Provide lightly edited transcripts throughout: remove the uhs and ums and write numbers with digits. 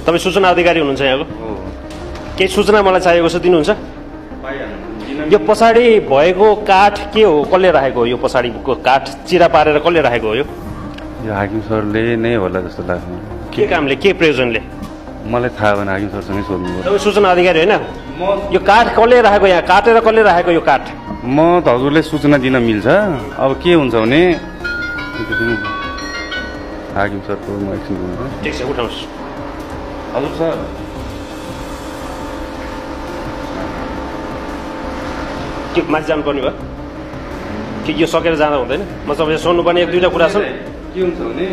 तपाईँ सूचना अधिकारी हुनुहुन्छ यहाँको? हो। केही सूचना मलाई चाहिएको छ, दिनुहुन्छ? पाइहाल्नु। यो पछाडि भएको काठ के हो? कसले राखेको हो? यो पछाडिको काठ चिरा पारेर कसले राखेको हो? यो हाकिम सरले नै होला जस्तो लाग्छ। के कामले, के प्रयोजनले? मलाई थाहा भएन, हाकिम सरसँगै सोध्नु पर्छ। तपाईँ सूचना अधिकारी होइन? यो काठ कसले राखेको, यहाँ काटेर कसले राखेको यो काठ? म त हजुरले सूचना दिन मिल्छ। अब के हुन्छ भने हाकिम सरको म एकछिन दिन्छु। ठिक छ, उठाउनुहोस्। हजुर सर, के माथि जानुपर्ने भयो कि यो सकेर जाँदा हुँदैन? म तपाईँले सोध्नुपर्ने एक दुईवटा कुरा छ। के हुन्छ भने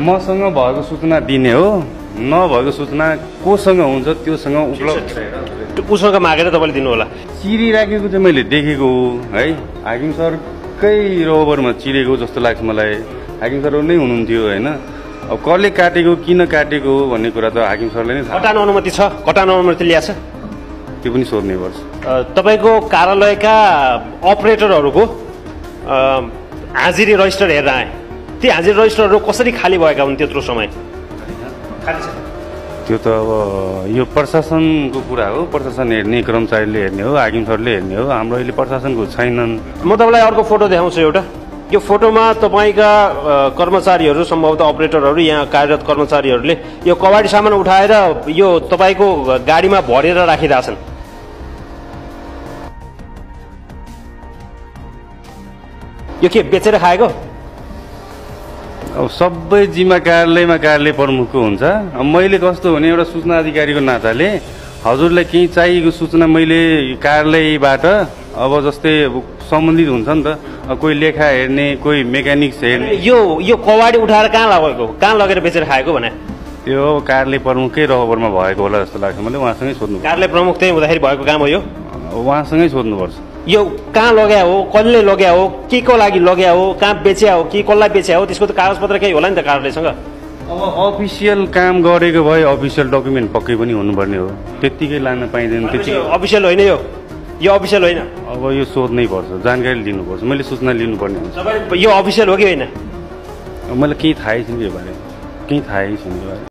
मसँग भएको सूचना दिने हो, नभएको सूचना कोसँग हुन्छ त्योसँग उपलब्ध उसँग मागेर तपाईँले दिनु होला। चिरिराखेको चाहिँ मैले देखेको हो है। हाकिम सरकै रोबरमा चिरेको जस्तो लाग्छ मलाई। हाकिम सर नै हुनुहुन्थ्यो होइन। अब कसले काटेको, किन काटेको भन्ने कुरा त हाकिम सरले नै थाहा। कटान अनुमति छ? कटान अनुमति ल्याएको छ? त्यो पनि सोध्नै पर्छ। तपाईँको कार्यालयका अपरेटरहरूको हाजिरी रजिस्टर हेरेर आए। ती हाजिरी रजिस्टरहरू कसरी खाली भएका हुन् त्यत्रो समय? खाली छ। त्यो त अब यो प्रशासनको कुरा हो। प्रशासन हेर्ने, कर्मचारीले हेर्ने हो, हाकिम सरले हेर्ने हो। हाम्रो अहिले प्रशासनको छैनन्। म तपाईँलाई अर्को फोटो देखाउँछु एउटा। यो फोटोमा तपाईँका कर्मचारीहरू, सम्भवतः अपरेटरहरू, यहाँ कार्यरत कर्मचारीहरूले यो कबाडी सामान उठाएर यो तपाईँको गाडीमा भरेर राखिरहेछन्। यो के बेचेर खाएको? अब सबै जिम्मा कार्यालय प्रमुखको हुन्छ। अब मैले कस्तो भने एउटा सूचना अधिकारीको नाताले हजुरलाई केही चाहिएको सूचना मैले कार्यालयबाट, अब जस्तै सम्बन्धित हुन्छ नि त, कोही लेखा हेर्ने, कोही मेकानिक्स हेर्ने। यो कबाडी उठाएर कहाँ लगेको, कहाँ लगेर बेचेर खाएको भने? त्यो कार्यालय प्रमुखकै रहबरमा भएको होला जस्तो लाग्छ मलाई। उहाँसँगै सोध्नु। कार्यालय प्रमुख त्यही हुँदाखेरि भएको काम हो यो? उहाँसँगै सोध्नुपर्छ। यो कहाँ लग्या हो, कसले लग्या हो, के को लागि लग्या हो, कहाँ बेच्या हो, कि कसलाई बेच्या हो, त्यसको त कागजपत्र केही होला नि त कार्यालयसँग? अब अफिसियल काम गरेको भए अफिसियल डकुमेन्ट पक्कै पनि हुनुपर्ने हो। त्यत्तिकै लान पाइँदैन। त्यतिकै अफिसियल होइन यो अफिसियल होइन। अब यो सोध्नै पर्छ, जानकारी लिनुपर्छ। मैले सूचना लिनुपर्ने हुन्छ। तपाईँ यो अफिसियल हो कि होइन? मलाई केही थाहै छैन यो बारेमा, केही थाहै छैन यो बारे।